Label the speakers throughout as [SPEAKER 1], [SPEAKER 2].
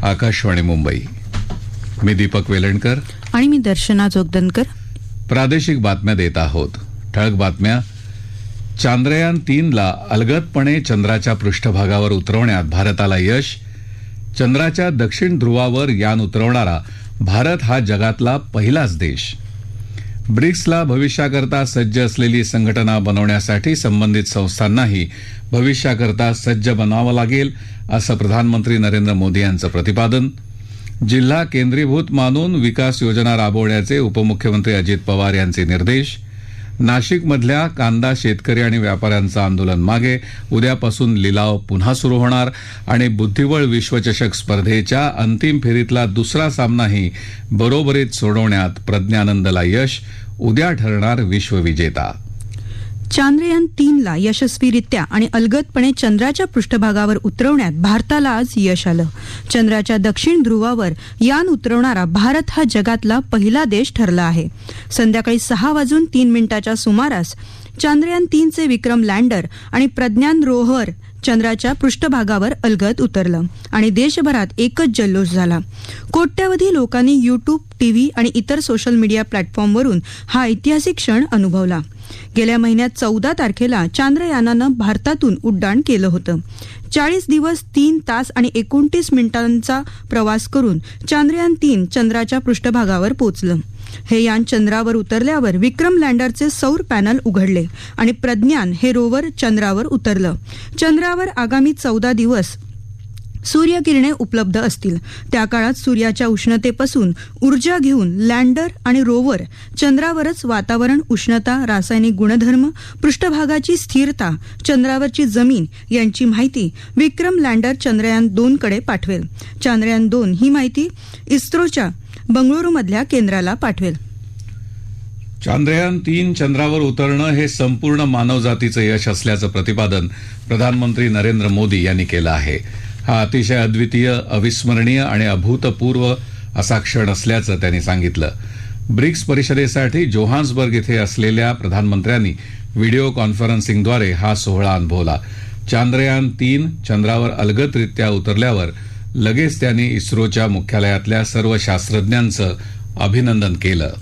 [SPEAKER 1] आकाशवाणी मुंबई. मी दीपक वेलणकर
[SPEAKER 2] आणि मी दर्शना जोगदनकर.
[SPEAKER 1] प्रादेशिक बातम्या देत आहोत. ठळक बातम्या. चांद्रयान 3ला अलगदपणे चंद्राच्या पृष्ठभागावर उतरवण्यात भारताला यश. चंद्राच्या दक्षिण ध्रुवावर यान उतरवणारा भारत हा जगातला पहिलाच देश. ब्रिक्सला भविष्याकरता सज्ज असलेली संघटना बनवण्यासाठी संबंधित संस्थांनाही भविष्याकरता सज्ज बनावं लागेल, असं प्रधानमंत्री नरेंद्र मोदी यांचं प्रतिपादन. जिल्हा केंद्रीभूत मानून विकास योजना राबवण्याचे उपमुख्यमंत्री अजित पवार यांचे निर्देश. नाशिकमधल्या कांदा शेतकरी आणि व्यापाऱ्यांचं आंदोलन मागे. उद्यापासून लिलाव पुन्हा सुरू होणार आणि बुद्धिबळ विश्वचषक स्पर्धेच्या अंतिम फेरीतला दुसरा सामनाही बरोबरीत सोडवण्यात प्रज्ञानंदला यश. उद्या ठरणार विश्वविजेता.
[SPEAKER 2] चांद्रयान 3ला यशस्वीरित्या आणि अलगदपणे चंद्राच्या पृष्ठभागावर उतरवण्यात भारताला आज यश आलं. चंद्राच्या दक्षिण ध्रुवावर यान उतरवणारा भारत हा जगातला पहिला देश ठरला आहे. संध्याकाळी 6:03 सुमारास चांद्रयान 3चे विक्रम लँडर आणि प्रज्ञान रोव्हर चंद्राच्या पृष्ठभागावर अलगद उतरलं आणि देशभरात एकच जल्लोष झाला. कोट्यवधी लोकांनी युट्यूब, टीव्ही आणि इतर सोशल मीडिया प्लॅटफॉर्मवरून हा ऐतिहासिक क्षण अनुभवला. गेल्या महिन्यात 14 तारखेला चांद्रयानानं भारतातून उड्डाण केलं होतं. 40 दिवस 3 तास आणि 29 मिनिटांचा प्रवास करून चांद्रयान 3 चंद्राच्या पृष्ठभागावर पोहोचलं. हे यान चंद्रावर उतरल्यावर विक्रम लँडरचे सौर पॅनल उघडले आणि प्रज्ञान हे रोवर चंद्रावर उतरलं. चंद्रावर आगामी 14 दिवस सूर्यकिरणे उपलब्ध असतील. त्या काळात सूर्याच्या उष्णतेपासून ऊर्जा घेऊन लँडर आणि रोवर चंद्रावरच वातावरण, उष्णता, रासायनिक गुणधर्म, पृष्ठभागाची स्थिरता, चंद्रावरची जमीन यांची माहिती विक्रम लँडर चंद्रयान 2 कडे पाठवेल. चांद्रयान 2 ही माहिती इस्रोच्या बंगळुरूमधल्या केंद्राला पाठवेल.
[SPEAKER 1] चांद्रयान 3 चंद्रावर उतरणं हे संपूर्ण मानवजातीचं यश असल्याचं प्रतिपादन प्रधानमंत्री नरेंद्र मोदी यांनी केलं आहे. हा अतिशय अद्वितीय, अविस्मरणीय आणि अभूतपूर्व असा क्षण असल्याचं त्यांनी सांगितलं. ब्रिक्स परिषदेसाठी जोहान्सबर्ग इथे असलेल्या प्रधानमंत्र्यांनी व्हिडिओ कॉन्फरन्सिंगद्वारे हा सोहळा अनुभवला. चांद्रयान 3 चंद्रावर अलगदरित्या उतरल्यावर लगेच त्यांनी इस्रोच्या मुख्यालयातल्या सर्व शास्त्रज्ञांचं अभिनंदन केलं.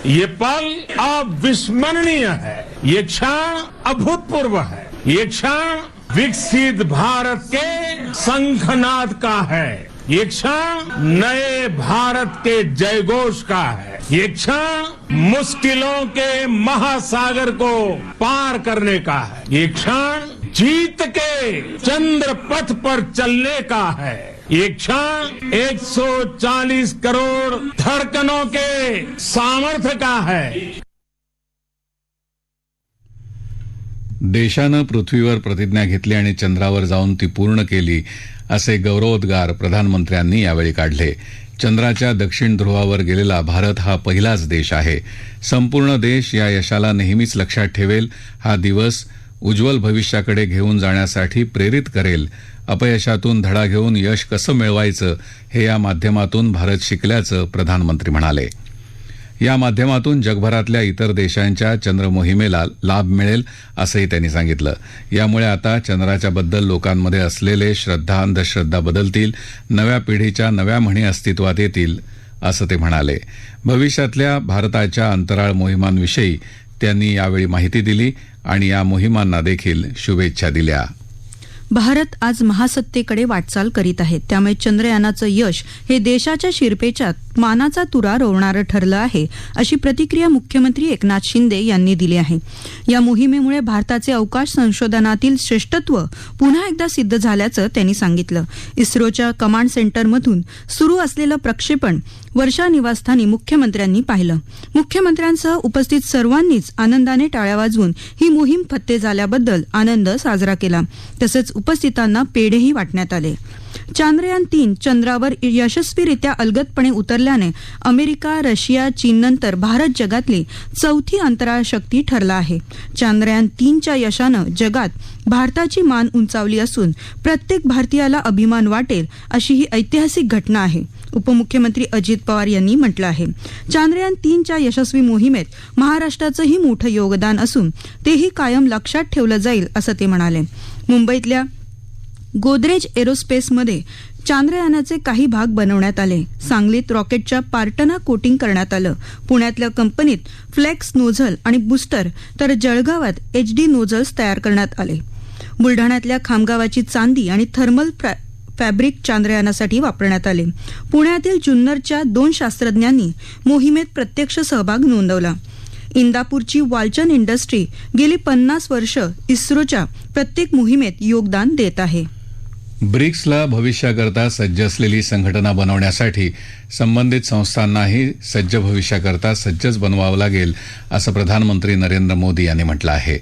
[SPEAKER 3] ये पल अविस्मरणीय है. ये क्षण अभूतपूर्व है. ये क्षण विकसित भारत के शंखनाद का है. ये क्षण नए भारत के जयघोष का है. ये क्षण मुश्किलों के महासागर को पार करने का है. ये क्षण जीत के चंद्र पथ पर चलने का है. ये क्षण 140 करोड़ धड़कनों के सामर्थ्य का है.
[SPEAKER 1] देशानं पृथ्वीवर प्रतिज्ञा घेतली आणि चंद्रावर जाऊन ती पूर्ण केली, असे गौरवोद्गार प्रधानमंत्र्यांनी यावेळी काढले. चंद्राच्या दक्षिण ध्रुवावर गेलेला भारत हा पहिलाच देश आहे. संपूर्ण देश या यशाला नेहमीच लक्षात ठेवेल. हा दिवस उज्ज्वल भविष्याकडे घेऊन जाण्यासाठी प्रेरित करेल. अपयशातून धडा घेऊन यश कसं मिळवायचं हे या माध्यमातून भारत शिकल्याचं प्रधानमंत्री म्हणाले. या माध्यमातून जगभरातल्या इतर देशांच्या चंद्र मोहिमेला लाभ मिळेल, असंही त्यांनी सांगितलं. यामुळे आता चंद्राच्या बद्दल लोकांमध्ये असलेले श्रद्धा, अंधश्रद्धा बदलतील. नव्या पिढीच्या नव्या म्हणी अस्तित्वात येतील, असं ते म्हणाले. भविष्यातल्या भारताच्या अंतराळ मोहिमांविषयी त्यांनी यावेळी माहिती दिली आणि या मोहिमांना देखील शुभेच्छा दिल्या.
[SPEAKER 2] भारत आज महासत्तेकडे वाटचाल करीत आहे. त्यामुळे चंद्रयानाचं यश हे देशाच्या शिरपेच्यात मानाचा तुरा रोवणारं ठरलं आहे, अशी प्रतिक्रिया मुख्यमंत्री एकनाथ शिंदे यांनी दिली आहे. या मोहिमेमुळे भारताचे अवकाश संशोधनातील श्रेष्ठत्व पुन्हा एकदा सिद्ध झाल्याचं त्यांनी सांगितलं. इस्रोच्या कमांड सेंटरमधून सुरू असलेलं प्रक्षेपण वर्षा निवासस्थानी मुख्यमंत्र्यांनी पाहिलं. मुख्यमंत्र्यांसह उपस्थित सर्वांनीच आनंदाने टाळ्या वाजवून ही मोहीम फत्ते झाल्याबद्दल आनंद साजरा केला. तसंच उपस्थितांना पेढेही वाटण्यात आले. चांद्रयान 3 चंद्रावर यशस्वीरित्या अलगदपणे उतरल्याने अमेरिका, रशिया, चीननंतर भारत जगातली चौथी अंतराळ शक्ती ठरला आहे. चांद्रयान 3च्या यशानं जगात भारताची मान उंचावली असून प्रत्येक भारतीयाला अभिमान वाटेल अशी ही ऐतिहासिक घटना आहे. उपमुख्यमंत्री अजित पवार यांनी म्हटलं आहे. चांद्रयान 3च्या यशस्वी मोहिमेत महाराष्ट्राचंही मोठं योगदान असून तेही कायम लक्षात ठेवलं जाईल, असं ते म्हणाले. मुंबईतल्या गोदरेज एरोस्पेसमध्ये चांद्रयानाचे काही भाग बनवण्यात आले. सांगलीत रॉकेटच्या पार्टना कोटिंग करण्यात आलं. पुण्यातल्या कंपनीत फ्लेक्स नोझल आणि बूस्टर तर जळगावात HD नोझल्स तयार करण्यात आले. बुलढाण्यातल्या खामगावाची चांदी आणि थर्मल फॅब्रिक चांद्रयानासाठी वापरण्यात आले. पुण्यातील जुन्नरच्या 2 शास्त्रज्ञांनी मोहिमेत प्रत्यक्ष सहभाग नोंदवला. इंदापूरची वालचंद इंडस्ट्री गेली 50 वर्ष इस्रोच्या प्रत्येक मोहिमेत योगदान देत आहे.
[SPEAKER 1] ब्रिक्सला भविष्याकरता सज्ज असलेली संघटना बनवण्यासाठी संबंधित संस्थांनाही सज्ज भविष्याकरता सज्जच बनवावं लागेल असं प्रधानमंत्री नरेंद्र मोदी यांनी म्हटलं आहे.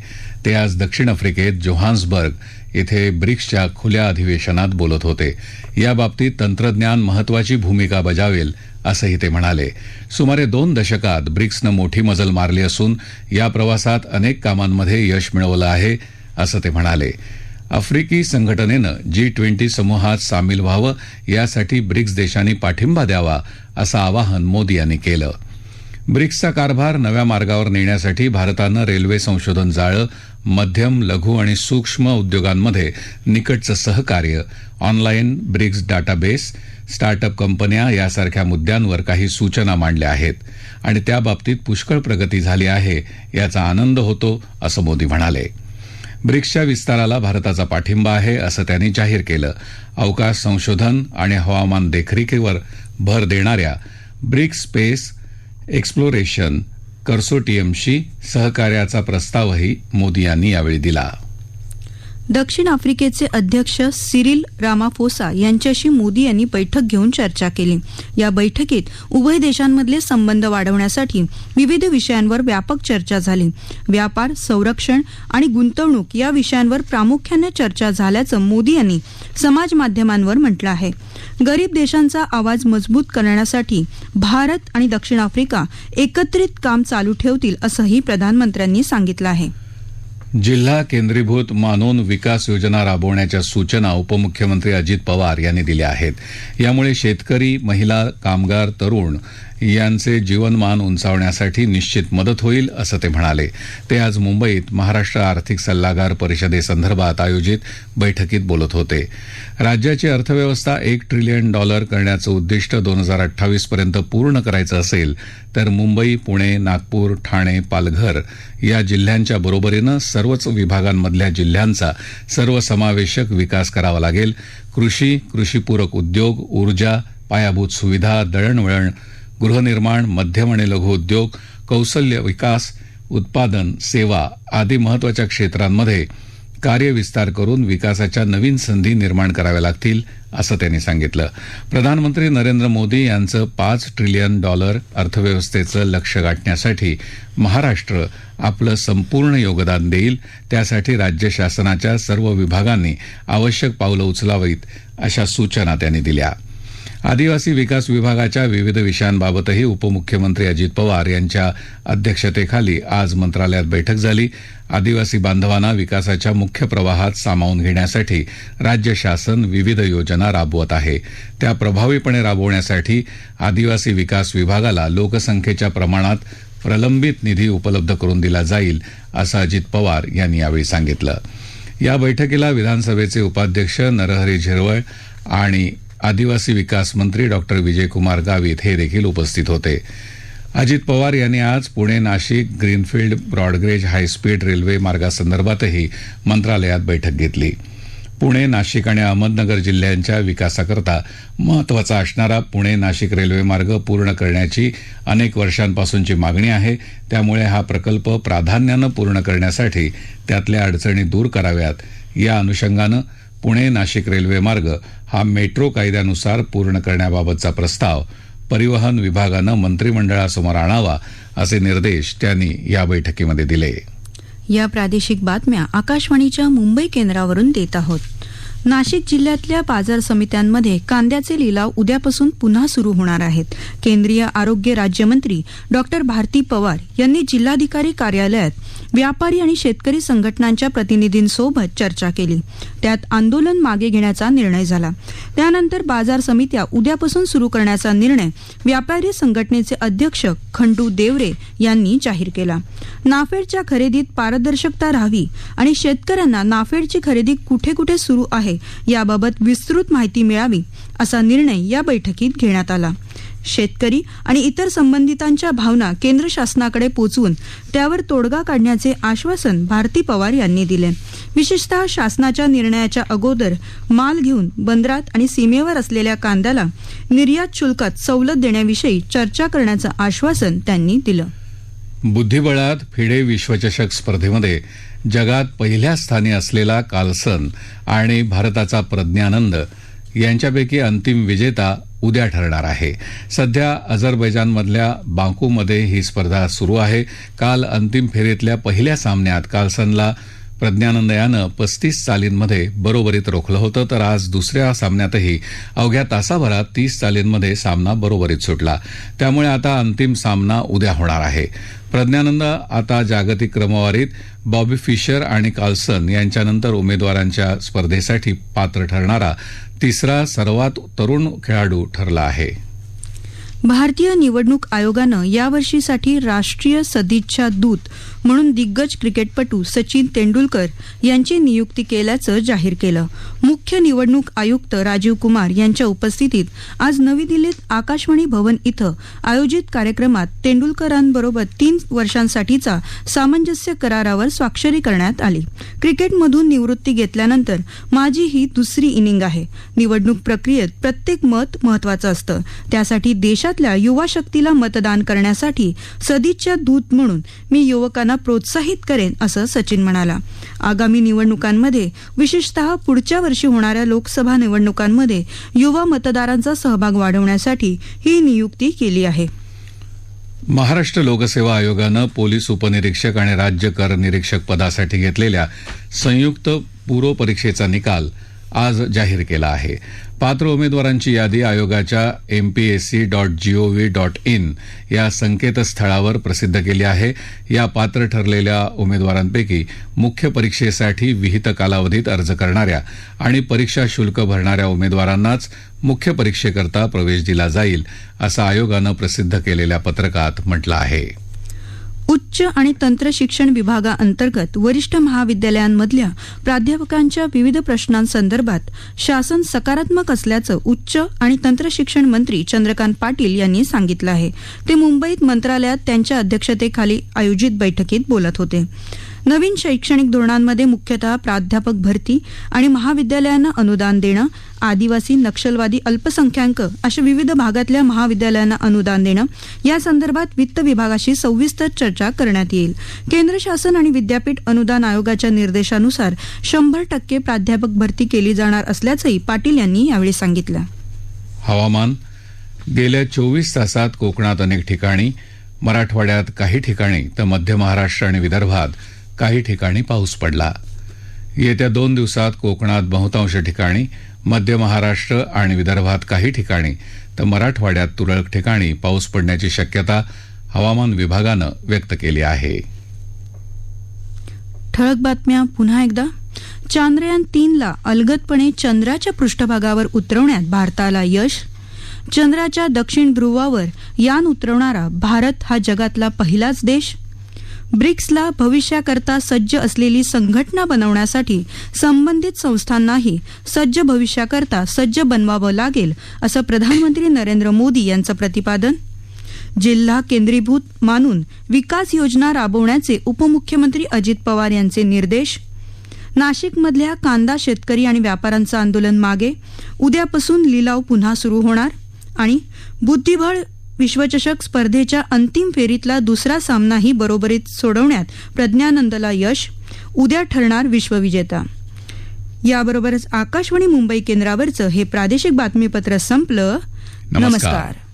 [SPEAKER 1] ते आज दक्षिण आफ्रिकेत जोहान्सबर्ग इथे ब्रिक्सच्या खुल्या अधिवेशनात बोलत होते. याबाबतीत तंत्रज्ञान महत्वाची भूमिका बजावेल असंही ते म्हणाले. सुमारे 2 दशकात ब्रिक्सनं मोठी मजल मारली असून या प्रवासात अनेक कामांमध्ये यश मिळवलं आहे असं ते म्हणाले. आफ्रिकी संघटनेनं G20 समूहात सामील व्हावं यासाठी ब्रिक्स देशांनी पाठिंबा द्यावा असं आवाहन मोदी यांनी केलं. ब्रिक्सचा कारभार नव्या मार्गावर नेण्यासाठी भारतानं रेल्वे संशोधन जाळं, मध्यम, लघु आणि सूक्ष्म उद्योगांमध्ये निकटचं सहकार्य, ऑनलाईन ब्रिक्स डाटाबेस, स्टार्टअप कंपन्या यासारख्या मुद्द्यांवर काही सूचना मांडल्या आहेत आणि त्याबाबतीत पुष्कळ प्रगती झाली आहे याचा आनंद होतो असं मोदी म्हणाले. ब्रिक्सच्या विस्ताराला भारताचा पाठिंबा आहे असं त्यांनी जाहीर केलं. अवकाश संशोधन आणि हवामान देखरेखीवर भर देणाऱ्या ब्रिक्स स्पेस एक्सप्लोरेशन कन्सोर्टियमशी सहकार्याचा प्रस्तावही मोदी यांनी यावेळी दिला.
[SPEAKER 2] दक्षिण आफ्रिकेचे अध्यक्ष सिरिल रामाफोसा यांच्याशी मोदी यांनी बैठक घेऊन चर्चा केली. या बैठकीत उभय देशांमधले संबंध वाढवण्यासाठी विविध विषयांवर व्यापक चर्चा झाली. व्यापार, संरक्षण आणि गुंतवणूक या विषयांवर प्रामुख्याने चर्चा झाल्याचं मोदी यांनी समाज माध्यमांवर म्हटलं आहे. गरीब देशांचा आवाज मजबूत करण्यासाठी भारत आणि दक्षिण आफ्रिका एकत्रित काम चालू ठेवतील असंही प्रधानमंत्र्यांनी सांगितलं आहे.
[SPEAKER 1] जिल्हा केंद्रीभूत मानून विकास योजना राबवण्याच्या सूचना उपमुख्यमंत्री अजित पवार यांनी दिल्या आहेत. यामुळे शेतकरी, महिला, कामगार, तरुण यांचे जीवनमान उंचावण्यासाठी निश्चित मदत होईल असं ते म्हणाले. ते आज मुंबईत महाराष्ट्र आर्थिक सल्लागार परिषदेसंदर्भात आयोजित बैठकीत बोलत होते. राज्याची अर्थव्यवस्था $1 ट्रिलियन करण्याचं उद्दिष्ट 2028 पर्यंत पूर्ण करायचं असेल तर मुंबई, पुणे, नागपूर, ठाणे, पालघर या जिल्ह्यांच्या बरोबरीनं सर्वच विभागांमधल्या जिल्ह्यांचा सर्वसमावेशक विकास करावा लागेल. कृषी, कृषीपूरक उद्योग, ऊर्जा, पायाभूत सुविधा, दळणवळण, गृहनिर्माण, मध्यम आणि लघु उद्योग, कौशल्य विकास, उत्पादन, सेवा आदी महत्वाच्या क्षेत्रांमध्ये कार्यविस्तार करून विकासाच्या नवीन संधी निर्माण कराव्या लागतील असं त्यांनी सांगितलं. प्रधानमंत्री नरेंद्र मोदी यांचं $5 ट्रिलियन अर्थव्यवस्थेचं लक्ष्य गाठण्यासाठी महाराष्ट्र आपलं संपूर्ण योगदान देईल. त्यासाठी राज्य शासनाच्या सर्व विभागांनी आवश्यक पावलं उचलावीत अशा सूचना त्यांनी दिल्या. आदिवासी विकास विभागाच्या विविध विषयांबाबतही उपमुख्यमंत्री अजित पवार यांच्या अध्यक्षतेखाली आज मंत्रालयात बैठक झाली. आदिवासी बांधवांना विकासाच्या मुख्य प्रवाहात सामावून घेण्यासाठी राज्य शासन विविध योजना राबवत आहे. त्या प्रभावीपणे राबवण्यासाठी आदिवासी विकास विभागाला लोकसंख्येच्या प्रमाणात प्रलंबित निधी उपलब्ध करून दिला जाईल असं अजित पवार यांनी यावेळी सांगितलं. या बैठकीला विधानसभेचे उपाध्यक्ष नरहरी झिरवळ आणि आदिवासी विकास मंत्री डॉक्टर विजयकुमार गावित हे देखील उपस्थित होते. अजित पवार यांनी आज Pune Nashik greenfield broad gauge high speed railway मार्गासंदर्भातही मंत्रालयात बैठक घेतली. पुणे, नाशिक आणि अहमदनगर जिल्ह्यांच्या विकासाकरता महत्वाचा असणारा पुणे नाशिक रेल्वे मार्ग पूर्ण करण्याची अनेक वर्षांपासूनची मागणी आहे. त्यामुळे हा प्रकल्प प्राधान्यानं पूर्ण करण्यासाठी त्यातल्या अडचणी दूर कराव्यात. या अनुषंगानं पुणे नाशिक रेल्वे मार्ग हा मेट्रो कायद्यानुसार पूर्ण करण्याबाबतचा प्रस्ताव परिवहन विभागानं मंत्रिमंडळासमोर आणावा असे निर्देश त्यांनी या बैठकीमध्ये दिले.
[SPEAKER 2] या प्रादेशिक बातम्या आकाशवाणीच्या मुंबई केंद्रावरून देत आहोत. नाशिक जिल्ह्यातल्या बाजार समित्यांमध्ये कांद्याचे लिलाव उद्यापासून पुन्हा सुरू होणार आहेत. केंद्रीय आरोग्य राज्यमंत्री डॉक्टर भारती पवार यांनी जिल्हाधिकारी कार्यालयात व्यापारी आणि शेतकरी संघटनांच्या प्रतिनिधींसोबत चर्चा केली. त्यात आंदोलन मागे घेण्याचा निर्णय झाला. त्यानंतर बाजार समित्या उद्यापासून सुरू करण्याचा निर्णय व्यापारी संघटनेचे अध्यक्ष खंडू देवरे यांनी जाहीर केला. नाफेडच्या खरेदीत पारदर्शकता राहावी आणि शेतकऱ्यांना नाफेडची खरेदी कुठे कुठे सुरू आहे याबाबत विस्तृत माहिती मिळावी असा निर्णय या बैठकीत घेण्यात आला. शेतकरी आणि इतर संबंधितांच्या भावना केंद्र शासनाकडे पोचवून त्यावर तोडगा काढण्याचे आश्वासन भारती पवार यांनी दिले. विशेषतः शासनाच्या निर्णयाच्या अगोदर माल घेऊन बंदरात आणि सीमेवर असलेल्या कांद्याला निर्यात शुल्कात सवलत देण्याविषयी चर्चा करण्याचं आश्वासन त्यांनी दिलं.
[SPEAKER 1] बुद्धिबळात फिडे विश्वचषक स्पर्धेमध्ये जगात पहिल्या स्थानी असलेला कार्लसन आणि भारताचा प्रज्ञानंद यांच्यापैकी अंतिम विजेता उद्या ठरणार आहे. सध्या अझरबैजानमधल्या बाकूमध्ये ही स्पर्धा सुरू आहे. काल अंतिम फेरीतल्या पहिल्या सामन्यात कार्लसनला प्रज्ञानंद यानं 35 चालींमध्ये बरोबरीत रोखलं होतं, तर आज दुसऱ्या सामन्यातही अवघ्या तासाभरात 30 चालींमध्ये सामना बरोबरीत सुटला. त्यामुळे आता अंतिम सामना उद्या होणार आहे. प्रज्ञानंद आता जागतिक क्रमवारीत बॉबी फिशर आणि कार्लसन यांच्यानंतर उमेदवारांच्या स्पर्धेसाठी पात्र ठरणारा तिसरा सर्वात तरुण खेळाडू ठरला आहे.
[SPEAKER 2] भारतीय निवडणूक आयोगानं यावर्षीसाठी राष्ट्रीय सदिच्छा दूत म्हणून दिग्गज क्रिकेटपटू सचिन तेंडुलकर यांची नियुक्ती केल्याचं जाहीर केलं. मुख्य निवडणूक आयुक्त राजीव कुमार यांच्या उपस्थितीत आज नवी दिल्लीत आकाशवाणी भवन इथं आयोजित कार्यक्रमात तेंडुलकरांबरोबर 3 वर्षांसाठीचा सामंजस्य करारावर स्वाक्षरी करण्यात आली. क्रिकेटमधून निवृत्ती घेतल्यानंतर माझी ही दुसरी इनिंग आहे. निवडणूक प्रक्रियेत प्रत्येक मत महत्वाचं असतं. त्यासाठी देशातल्या युवा शक्तीला मतदान करण्यासाठी सदिच्छा दूत म्हणून मी युवकांना प्रोत्साहित करेन असं सचिन म्हणाला. आगामी निवडणुकांमध्ये विशेषतः पुढच्या वर्षी होणाऱ्या लोकसभा निवडणुकांमध्ये युवा मतदारांचा सहभाग वाढवण्यासाठी ही नियुक्ती केली आहे.
[SPEAKER 1] महाराष्ट्र लोकसेवा आयोगानं पोलीस उपनिरीक्षक आणि राज्य कर निरीक्षक पदासाठी घेतलेल्या संयुक्त पूर्व परीक्षेचा निकाल आज जाहीर केला आहे. पात्र उमेदवारांची यादी आयोगाच्या mpsc.gov.in या संकेतस्थळावर प्रसिद्ध केली आहे. या पात्र ठरलेल्या उमेदवारांपैकी मुख्य परीक्षेसाठी विहित कालावधीत अर्ज करणाऱ्या आणि परीक्षा शुल्क भरणाऱ्या उमेदवारांनाच मुख्य परीक्षेकरता प्रवेश दिला जाईल असं आयोगानं प्रसिद्ध केलेल्या पत्रकात म्हटलं आहे.
[SPEAKER 2] उच्च आणि तंत्र शिक्षण विभागाअंतर्गत वरिष्ठ महाविद्यालयांमधल्या प्राध्यापकांच्या विविध प्रश्नांसंदर्भात शासन सकारात्मक असल्याचं उच्च आणि तंत्र शिक्षण मंत्री चंद्रकांत पाटील यांनी सांगितलं आहे. ते मुंबईत मंत्रालयात त्यांच्या अध्यक्षतेखाली आयोजित बैठकीत बोलत होते. नवीन शैक्षणिक धोरणांमध्ये मुख्यतः प्राध्यापक भरती आणि महाविद्यालयांना अनुदान देणं, आदिवासी, नक्षलवादी, अल्पसंख्याक अशा विविध भागातल्या महाविद्यालयांना अनुदान देणं या संदर्भात वित्त विभागाशी सविस्तर चर्चा करण्यात येईल. केंद्र शासन आणि विद्यापीठ अनुदान आयोगाच्या निर्देशानुसार 100% प्राध्यापक भरती केली जाणार असल्याचंही पाटील यांनी यावेळी सांगितलं.
[SPEAKER 1] हवामान. गेल्या 24 तासात कोकणात अनेक ठिकाणी, मराठवाड्यात काही ठिकाणी तर मध्य महाराष्ट्र आणि विदर्भात काही ठिकाणी पाऊस पडला. येत्या 2 दिवसात कोकणात बहुतांश ठिकाणी, मध्य महाराष्ट्र आणि विदर्भात काही ठिकाणी तर मराठवाड्यात तुरळक ठिकाणी पाऊस पडण्याची शक्यता हवामान विभागानं व्यक्त केली आहे.
[SPEAKER 2] ठळक बातम्या पुन्हा एकदा. चांद्रयान 3ला अलगदपणे चंद्राच्या पृष्ठभागावर उतरवण्यात भारताला यश. चंद्राच्या दक्षिण ध्रुवावर यान उतरवणारा भारत हा जगातला पहिलाच देश. ब्रिक्सला भविष्याकरता सज्ज असलेली संघटना बनवण्यासाठी संबंधित संस्थांनाही सज्ज भविष्याकरता सज्ज बनवावं लागेल असं प्रधानमंत्री नरेंद्र मोदी यांचं प्रतिपादन. जिल्हा केंद्रीभूत मानून विकास योजना राबवण्याचे उपमुख्यमंत्री अजित पवार यांचे निर्देश. नाशिकमधल्या कांदा शेतकरी आणि व्यापाऱ्यांचं आंदोलन मागे, उद्यापासून लिलाव पुन्हा सुरू होणार. आणि बुद्धिबळ विश्वचषक स्पर्धेच्या अंतिम फेरीतला दुसरा सामनाही बरोबरीत सोडवण्यात प्रज्ञानंदला यश, उद्या ठरणार विश्वविजेता. याबरोबरच आकाशवाणी मुंबई केंद्रावरचं हे प्रादेशिक बातमीपत्र संपलं. नमस्कार.